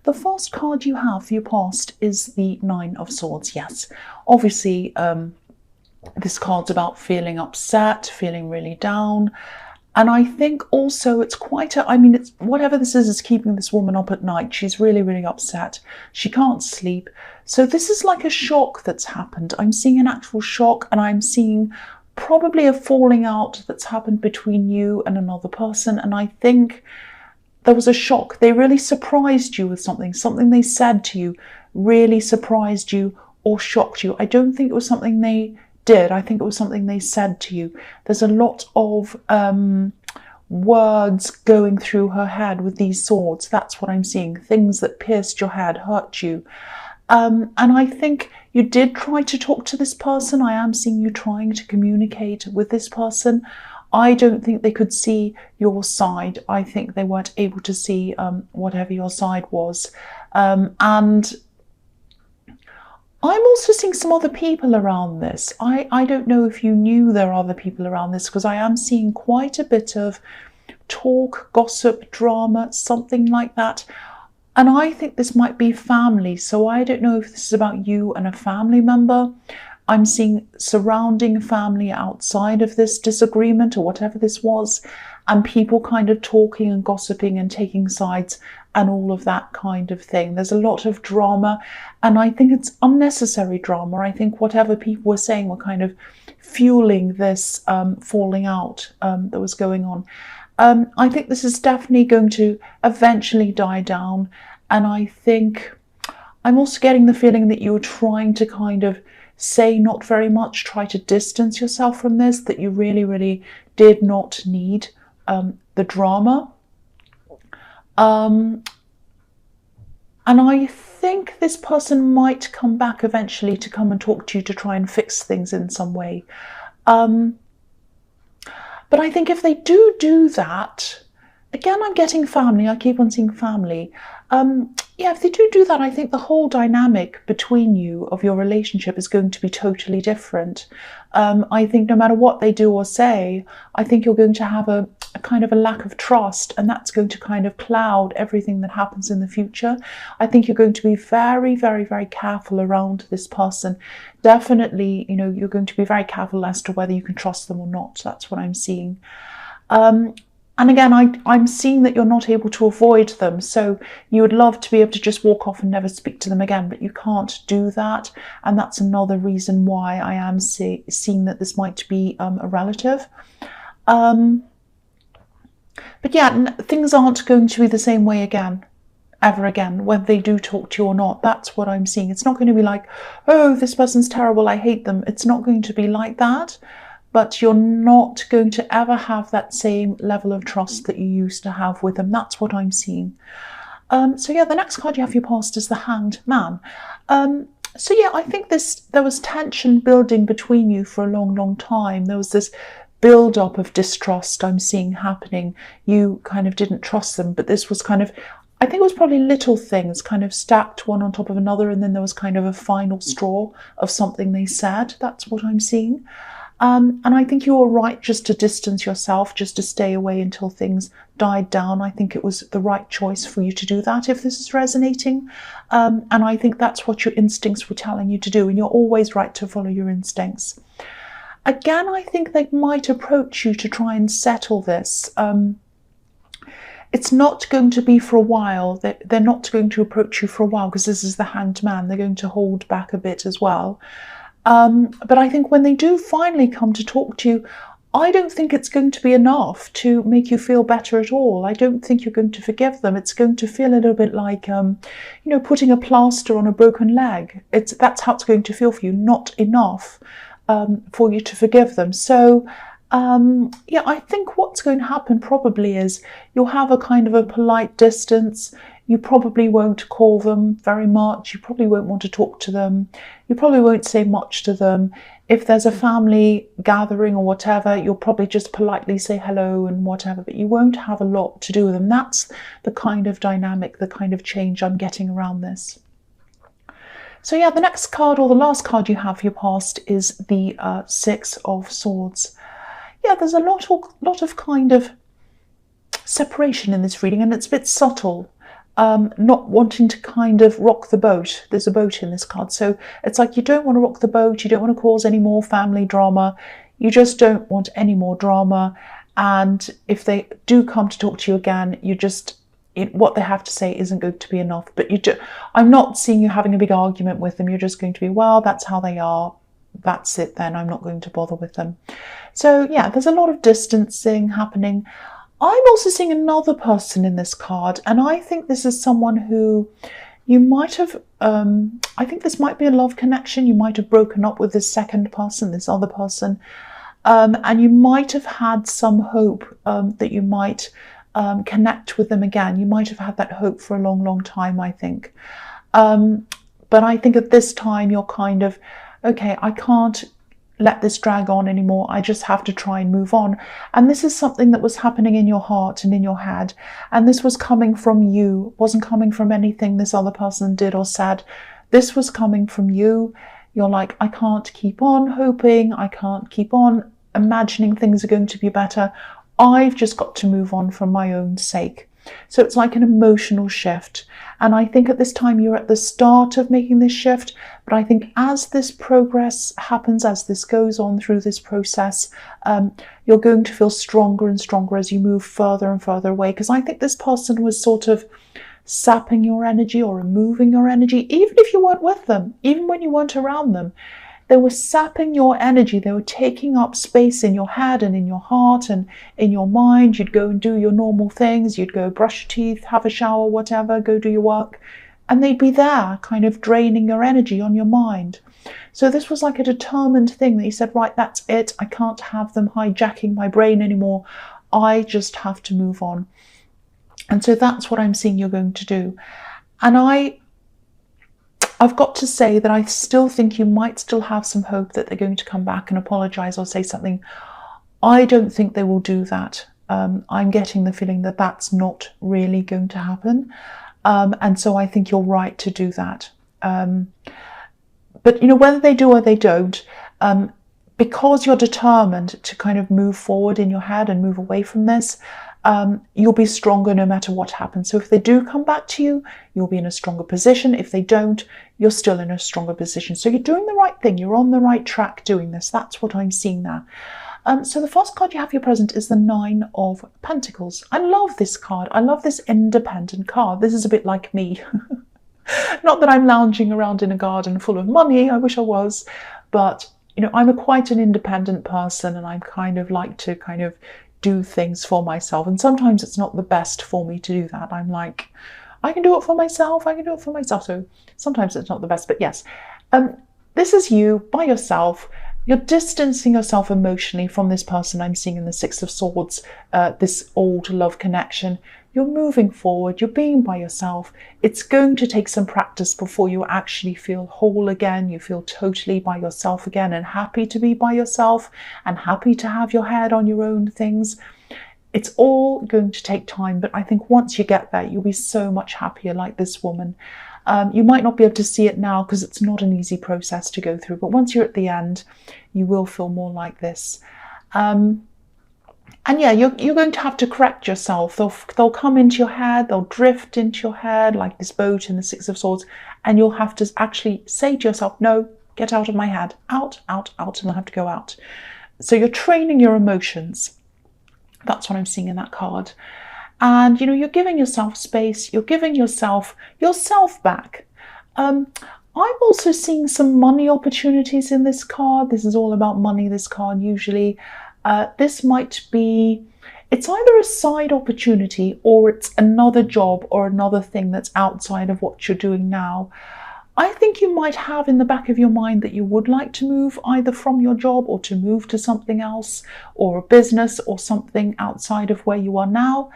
The first card you have for your past is the Nine of Swords. Yes, obviously this card's about feeling upset, feeling really down. And I think also it's quite a, I mean, it's whatever this is keeping this woman up at night. She's really, really upset. She can't sleep. So this is like a shock that's happened. I'm seeing an actual shock, and I'm seeing probably a falling out that's happened between you and another person. And I think there was a shock. They really surprised you with something. Something they said to you really surprised you or shocked you. I don't think it was something they did. I think it was something they said to you. There's a lot of words going through her head with these swords. That's what I'm seeing. Things that pierced your head, hurt you. And I think you did try to talk to this person. I am seeing you trying to communicate with this person. I don't think they could see your side. I think they weren't able to see whatever your side was. And I'm also seeing some other people around this. I don't know if you knew there are other people around this, because I am seeing quite a bit of talk, gossip, drama, something like that. And I think this might be family. So I don't know if this is about you and a family member. I'm seeing surrounding family outside of this disagreement or whatever this was, and people kind of talking and gossiping and taking sides and all of that kind of thing. There's a lot of drama, and I think it's unnecessary drama. I think whatever people were saying were kind of fueling this falling out that was going on. I think this is definitely going to eventually die down, and I think I'm also getting the feeling that you're trying to kind of say not very much, try to distance yourself from this, that you really, really did not need the drama. And I think this person might come back eventually to come and talk to you to try and fix things in some way. But I think if they do that, again, I'm getting family. I keep on seeing family. Yeah, if they do that, I think the whole dynamic between you of your relationship is going to be totally different. I think no matter what they do or say, I think you're going to have a kind of a lack of trust, and that's going to kind of cloud everything that happens in the future. I think you're going to be very, very, very careful around this person. Definitely, you know, you're going to be very careful as to whether you can trust them or not. That's what I'm seeing. And again, I'm seeing that you're not able to avoid them. So you would love to be able to just walk off and never speak to them again, but you can't do that. And that's another reason why I am seeing that this might be a relative. But yeah, things aren't going to be the same way again, ever again, whether they do talk to you or not. That's what I'm seeing. It's not going to be like, oh, this person's terrible, I hate them. It's not going to be like that. But you're not going to ever have that same level of trust that you used to have with them. That's what I'm seeing. So yeah, the next card you have for your past is the Hanged Man. So yeah, I think there was tension building between you for a long, long time. There was this build-up of distrust I'm seeing happening. You kind of didn't trust them, but this was kind of, I think it was probably little things kind of stacked one on top of another, and then there was kind of a final straw of something they said. That's what I'm seeing. And I think you were right just to distance yourself, just to stay away until things died down. I think it was the right choice for you to do that if this is resonating. And I think that's what your instincts were telling you to do. And you're always right to follow your instincts. Again, I think they might approach you to try and settle this. It's not going to be for a while. They're not going to approach you for a while because this is the Hanged Man. They're going to hold back a bit as well. But I think when they do finally come to talk to you, I don't think it's going to be enough to make you feel better at all. I don't think you're going to forgive them. It's going to feel a little bit like, putting a plaster on a broken leg. That's how it's going to feel for you. Not enough for you to forgive them. So, yeah, I think what's going to happen probably is you'll have a kind of a polite distance. You probably won't call them very much. You probably won't want to talk to them. You probably won't say much to them. If there's a family gathering or whatever, you'll probably just politely say hello and whatever, but you won't have a lot to do with them. That's the kind of dynamic, the kind of change I'm getting around this. So yeah, the next card, or the last card you have for your past, is the Six of Swords. Yeah, there's a lot of kind of separation in this reading, and it's a bit subtle. not wanting to kind of rock the boat. There's a boat in this card. So it's like you don't want to rock the boat. You don't want to cause any more family drama. You just don't want any more drama. And if they do come to talk to you again, you just, what they have to say isn't going to be enough. But I'm not seeing you having a big argument with them. You're just going to be, well, that's how they are. That's it then. I'm not going to bother with them. So yeah, there's a lot of distancing happening. I'm also seeing another person in this card, and I think this is someone who you might have, I think this might be a love connection. You might have broken up with this second person, this other person, and you might have had some hope that you might connect with them again. You might have had that hope for a long, long time, I think. But I think at this time you're kind of, okay, I can't let this drag on anymore. I just have to try and move on. And this is something that was happening in your heart and in your head. And this was coming from you. It wasn't coming from anything this other person did or said. This was coming from you. You're like, I can't keep on hoping. I can't keep on imagining things are going to be better. I've just got to move on for my own sake. So it's like an emotional shift. And I think at this time you're at the start of making this shift. But I think as this progress happens, as this goes on through this process, you're going to feel stronger and stronger as you move further and further away. Because I think this person was sort of sapping your energy or removing your energy, even if you weren't with them, even when you weren't around them. They were sapping your energy. They were taking up space in your head and in your heart and in your mind. You'd go and do your normal things. You'd go brush your teeth, have a shower, whatever, go do your work. And they'd be there kind of draining your energy on your mind. So this was like a determined thing that you said, right, that's it. I can't have them hijacking my brain anymore. I just have to move on. And so that's what I'm seeing you're going to do. And I've got to say that I still think you might still have some hope that they're going to come back and apologize or say something. I don't think they will do that. I'm getting the feeling that that's not really going to happen. And so I think you're right to do that. But, you know, whether they do or they don't, because you're determined to kind of move forward in your head and move away from this, you'll be stronger no matter what happens. So if they do come back to you, you'll be in a stronger position. If they don't, you're still in a stronger position. So you're doing the right thing. You're on the right track doing this. That's what I'm seeing there. So the first card you have for your present is the Nine of Pentacles. I love this card. I love this independent card. This is a bit like me. Not that I'm lounging around in a garden full of money. I wish I was. But, you know, I'm quite an independent person, and I'm kind of like to kind of do things for myself. And sometimes it's not the best for me to do that. I'm like, I can do it for myself. I can do it for myself. So sometimes it's not the best, but yes. This is you by yourself. You're distancing yourself emotionally from this person I'm seeing in the Six of Swords, this old love connection. You're moving forward. You're being by yourself. It's going to take some practice before you actually feel whole again. You feel totally by yourself again and happy to be by yourself and happy to have your head on your own things. It's all going to take time, but I think once you get there, you'll be so much happier like this woman. You might not be able to see it now because it's not an easy process to go through, but once you're at the end, you will feel more like this. And yeah, you're going to have to correct yourself. They'll come into your head, they'll drift into your head like this boat in the Six of Swords, and you'll have to actually say to yourself, no, get out of my head, out, out, out, and they'll have to go out. So you're training your emotions. That's what I'm seeing in that card. And, you know, you're giving yourself space, you're giving yourself back. I'm also seeing some money opportunities in this card. This is all about money, this card usually. This might be, it's either a side opportunity or it's another job or another thing that's outside of what you're doing now. I think you might have in the back of your mind that you would like to move either from your job or to move to something else or a business or something outside of where you are now.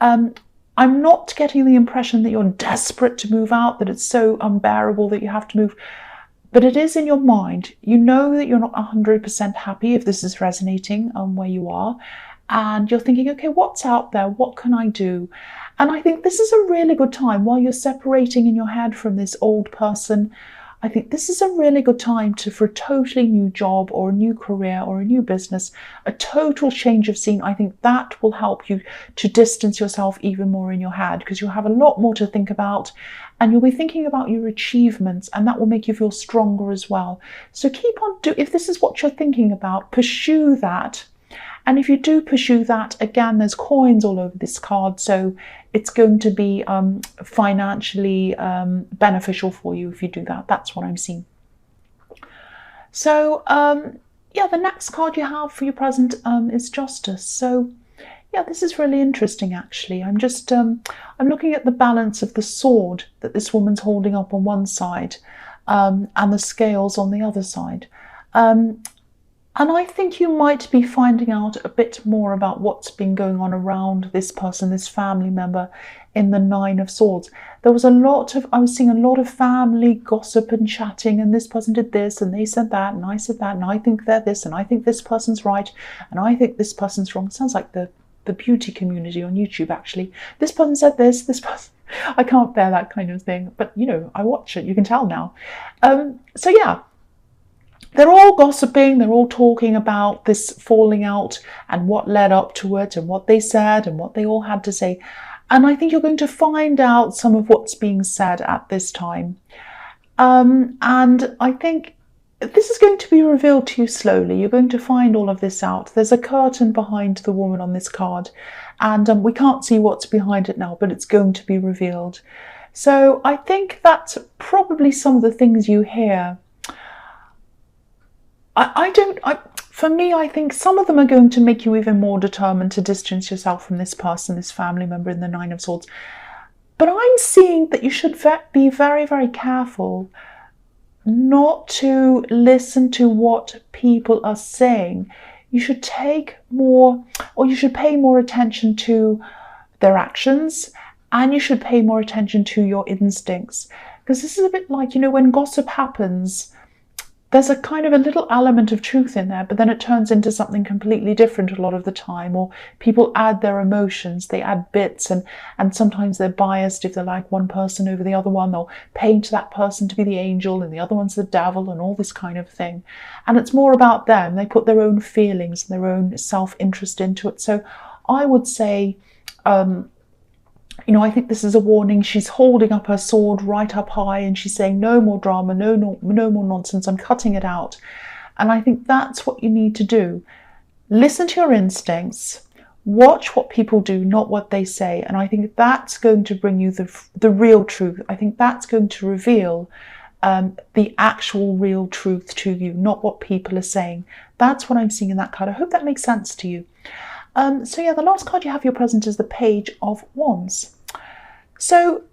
I'm not getting the impression that you're desperate to move out, that it's so unbearable that you have to move. But it is in your mind. You know that you're not 100% happy if this is resonating where you are. And you're thinking, okay, what's out there? What can I do? And I think this is a really good time while you're separating in your head from this old person. I think this is a really good time for a totally new job or a new career or a new business, a total change of scene. I think that will help you to distance yourself even more in your head, because you'll have a lot more to think about, and you'll be thinking about your achievements, and that will make you feel stronger as well. So keep on if this is what you're thinking about, pursue that. And if you do pursue that, again, there's coins all over this card, so it's going to be financially beneficial for you if you do that. That's what I'm seeing. So yeah, the next card you have for your present is Justice. So yeah, this is really interesting, actually. I'm just I'm looking at the balance of the sword that this woman's holding up on one side, and the scales on the other side. And I think you might be finding out a bit more about what's been going on around this person, this family member, in the Nine of Swords. There was I was seeing a lot of family gossip and chatting, and this person did this, and they said that, and I said that, and I think they're this, and I think this person's right, and I think this person's wrong. It sounds like the beauty community on YouTube, actually. This person said this person... I can't bear that kind of thing, but, you know, I watch it, you can tell now. So yeah. They're all gossiping, they're all talking about this falling out and what led up to it and what they said and what they all had to say. And I think you're going to find out some of what's being said at this time. And I think this is going to be revealed to you slowly. You're going to find all of this out. There's a curtain behind the woman on this card, and we can't see what's behind it now, but it's going to be revealed. So I think that's probably some of the things you hear. For me, I think some of them are going to make you even more determined to distance yourself from this person, this family member in the Nine of Swords. But I'm seeing that you should be very, very careful not to listen to what people are saying. You should take more, or you should pay more attention to their actions, and you should pay more attention to your instincts. Because this is a bit like, you know, when gossip happens, there's a kind of a little element of truth in there, but then it turns into something completely different a lot of the time, or people add their emotions, they add bits, and sometimes they're biased. If they like one person over the other one, they'll paint that person to be the angel and the other one's the devil and all this kind of thing. And it's more about them. They put their own feelings and their own self-interest into it. So I would say, you know, I think this is a warning. She's holding up her sword right up high and she's saying, no more drama, no more nonsense, I'm cutting it out. And I think that's what you need to do. Listen to your instincts, watch what people do, not what they say. And I think that's going to bring you the real truth. I think that's going to reveal the actual real truth to you, not what people are saying. That's what I'm seeing in that card. I hope that makes sense to you. So yeah, the last card you have your present is the Page of Wands. So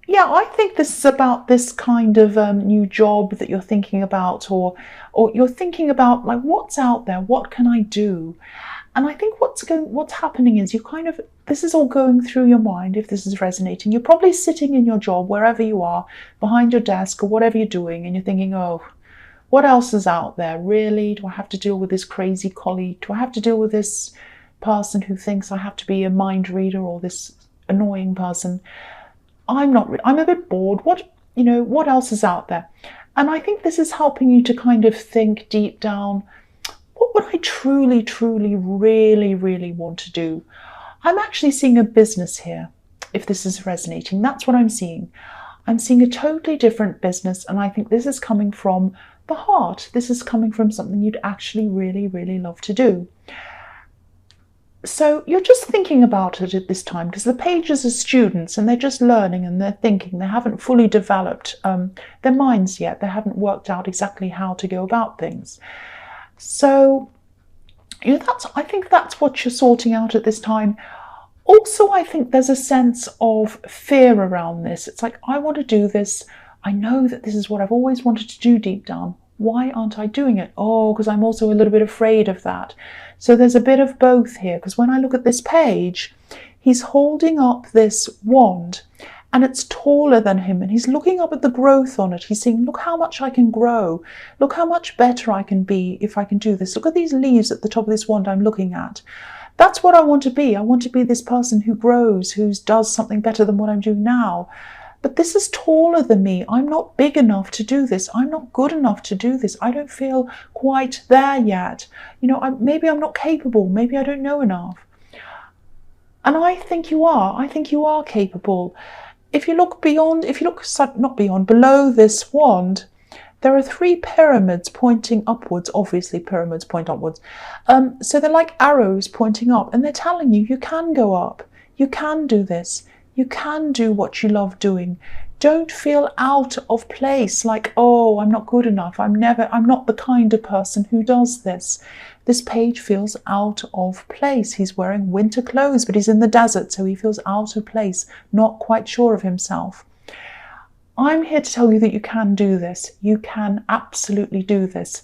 yeah, I think this is about this kind of new job that you're thinking about, or you're thinking about, like, what's out there, what can I do? And I think what's happening is this is all going through your mind. If this is resonating, you're probably sitting in your job, wherever you are, behind your desk or whatever you're doing, and you're thinking, oh, what else is out there? Really? Do I have to deal with this crazy colleague? Do I have to deal with this person who thinks I have to be a mind reader, or this annoying person? I'm a bit bored. What else is out there? And I think this is helping you to kind of think deep down, what would I truly, truly, really, really want to do? I'm actually seeing a business here, if this is resonating. That's what I'm seeing. I'm seeing a totally different business, and I think this is coming from the heart. This is coming from something you'd actually really, really love to do. So you're just thinking about it at this time, because the pages are students and they're just learning and they're thinking. They haven't fully developed their minds yet. They haven't worked out exactly how to go about things. So I think that's what you're sorting out at this time. Also, I think there's a sense of fear around this. It's like, I want to do this. I know that this is what I've always wanted to do deep down. Why aren't I doing it? Oh, because I'm also a little bit afraid of that. So there's a bit of both here, because when I look at this page, he's holding up this wand and it's taller than him, and he's looking up at the growth on it. He's saying, look how much I can grow. Look how much better I can be if I can do this. Look at these leaves at the top of this wand I'm looking at. That's what I want to be. I want to be this person who grows, who does something better than what I'm doing now. but this is taller than me. I'm not big enough to do this. I'm not good enough to do this. I don't feel quite there yet. Maybe I'm not capable. Maybe I don't know enough. And I think you are. I think you are capable. If you look below this wand, there are 3 pyramids pointing upwards. Obviously, pyramids point upwards. So they're like arrows pointing up, and they're telling you, you can go up. You can do this. You can do what you love doing. Don't feel out of place, like, oh, I'm not good enough. I'm not the kind of person who does this. This page feels out of place. He's wearing winter clothes, but he's in the desert, so he feels out of place, not quite sure of himself. I'm here to tell you that you can do this. You can absolutely do this.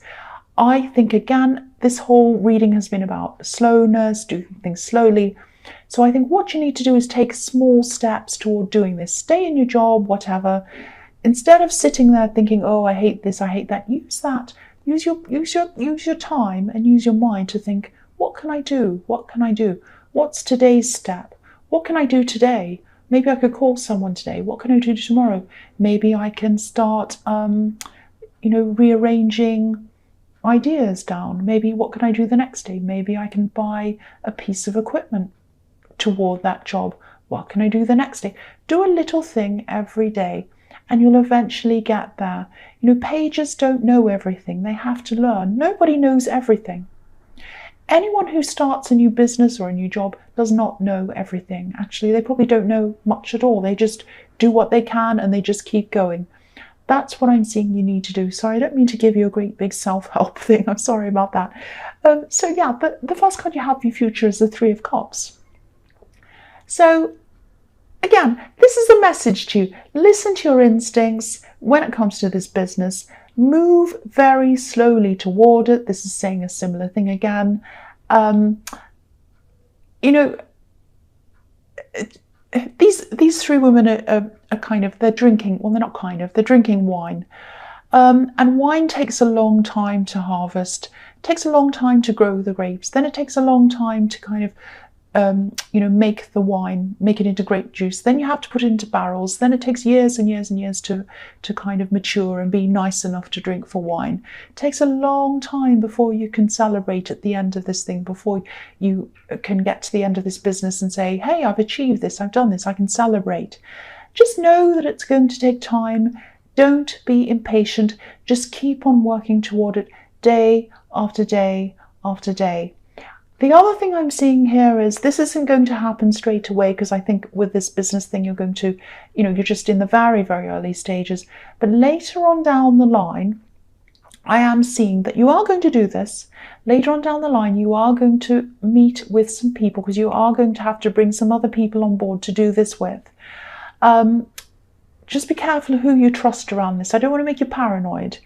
I think, again, this whole reading has been about slowness, doing things slowly. So I think what you need to do is take small steps toward doing this. Stay in your job, whatever. Instead of sitting there thinking, oh, I hate this, I hate that, use that. Use your time and use your mind to think, what can I do? What can I do? What's today's step? What can I do today? Maybe I could call someone today. What can I do tomorrow? Maybe I can start, rearranging ideas down. Maybe what can I do the next day? Maybe I can buy a piece of equipment toward that job. What can I do the next day? Do a little thing every day and you'll eventually get there. Pages don't know everything. They have to learn. Nobody knows everything. Anyone who starts a new business or a new job does not know everything. Actually, they probably don't know much at all. They just do what they can and they just keep going. That's what I'm seeing you need to do. Sorry, I don't mean to give you a great big self-help thing. I'm sorry about that. But the first card you have for your future is the 3 of Cups. So again, this is a message to you. Listen to your instincts when it comes to this business. Move very slowly toward it. This is saying a similar thing again. These 3 women are kind of, they're drinking, well, they're not kind of, they're drinking wine. And wine takes a long time to harvest. It takes a long time to grow the grapes. Then it takes a long time to kind of make the wine, make it into grape juice. Then you have to put it into barrels. Then it takes years and years and years to kind of mature and be nice enough to drink for wine. It takes a long time before you can celebrate at the end of this thing, before you can get to the end of this business and say, hey, I've achieved this, I've done this, I can celebrate. Just know that it's going to take time. Don't be impatient. Just keep on working toward it day after day after day. The other thing I'm seeing here is this isn't going to happen straight away, because I think with this business thing, you're going to, you're just in the very, very early stages. But later on down the line, I am seeing that you are going to do this. Later on down the line, you are going to meet with some people, because you are going to have to bring some other people on board to do this with. Just be careful who you trust around this. I don't want to make you paranoid.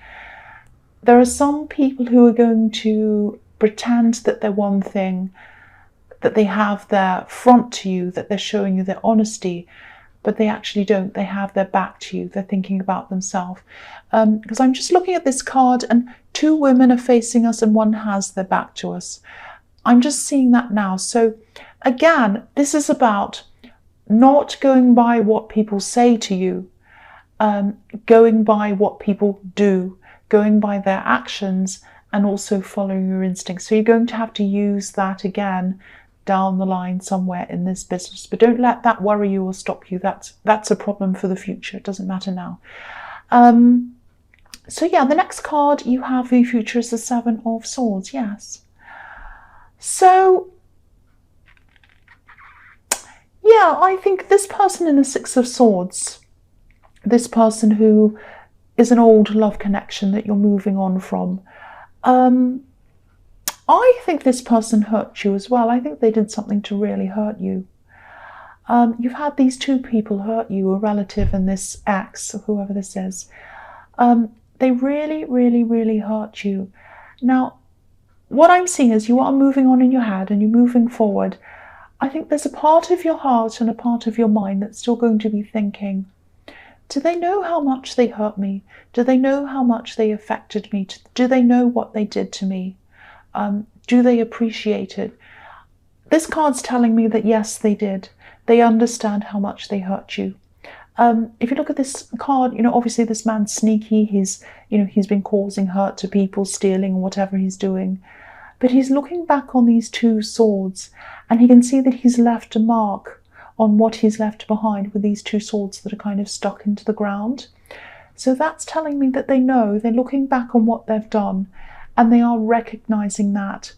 There are some people who are going to pretend that they're one thing, that they have their front to you, that they're showing you their honesty, but they actually don't. They have their back to you. They're thinking about themselves. Because I'm just looking at this card and 2 women are facing us and one has their back to us. I'm just seeing that now. So again, this is about not going by what people say to you, going by what people do, going by their actions, and also following your instincts. So you're going to have to use that again down the line somewhere in this business. But don't let that worry you or stop you. That's a problem for the future. It doesn't matter now. The next card you have for your future is the 7 of Swords. Yes. So yeah, I think this person in the 6 of Swords, this person who is an old love connection that you're moving on from, I think this person hurt you as well. I think they did something to really hurt you. You've had these 2 people hurt you, a relative and this ex, or whoever this is. They really, really, really hurt you. Now, what I'm seeing is you are moving on in your head and you're moving forward. I think there's a part of your heart and a part of your mind that's still going to be thinking, do they know how much they hurt me? Do they know how much they affected me? Do they know what they did to me? Do they appreciate it? This card's telling me that yes, they did. They understand how much they hurt you. If you look at this card, obviously this man's sneaky. He's been causing hurt to people, stealing, whatever he's doing. But he's looking back on these two swords, and he can see that he's left a mark on what he's left behind with these two swords that are kind of stuck into the ground. So that's telling me that they know, they're looking back on what they've done, and they are recognizing that.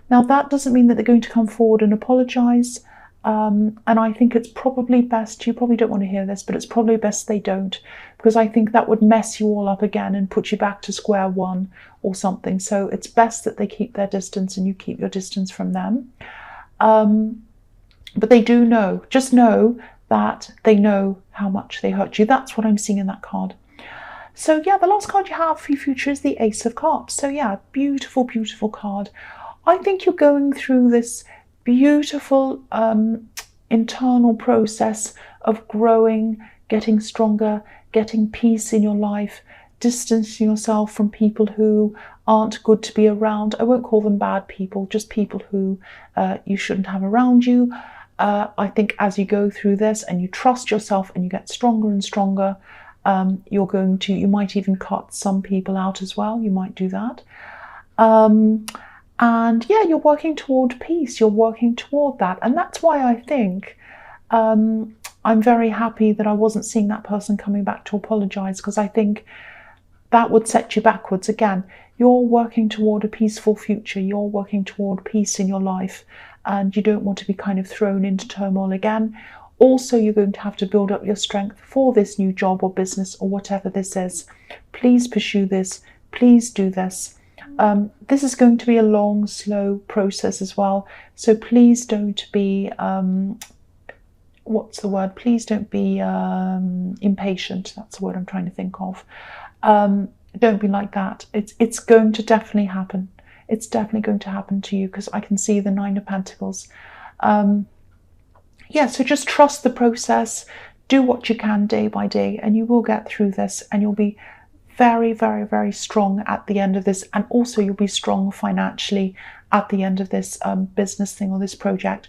Now, that doesn't mean that they're going to come forward and apologize. And I think it's probably best, you probably don't want to hear this, but it's probably best they don't, because I think that would mess you all up again and put you back to square one or something. So it's best that they keep their distance and you keep your distance from them. But they do know, just know that they know how much they hurt you. That's what I'm seeing in that card. So yeah, the last card you have for your future is the Ace of Cups. So yeah, beautiful, beautiful card. I think you're going through this beautiful internal process of growing, getting stronger, getting peace in your life, distancing yourself from people who aren't good to be around. I won't call them bad people, just people who you shouldn't have around you. I think as you go through this and you trust yourself and you get stronger and stronger, you might even cut some people out as well. You might do that. And yeah, you're working toward peace. You're working toward that. And that's why I think I'm very happy that I wasn't seeing that person coming back to apologize, because I think that would set you backwards again. You're working toward a peaceful future. You're working toward peace in your life, and you don't want to be kind of thrown into turmoil again. Also, you're going to have to build up your strength for this new job or business or whatever this is. Please pursue this. Please do this. This is going to be a long, slow process as well. So please don't be, Please don't be impatient. That's the word I'm trying to think of. Don't be like that. It's going to definitely happen. It's definitely going to happen to you, because I can see the Nine of Pentacles. Yeah, so just trust the process. Do what you can day by day, and you will get through this, and you'll be very, very, very strong at the end of this. And also you'll be strong financially at the end of this business thing or this project.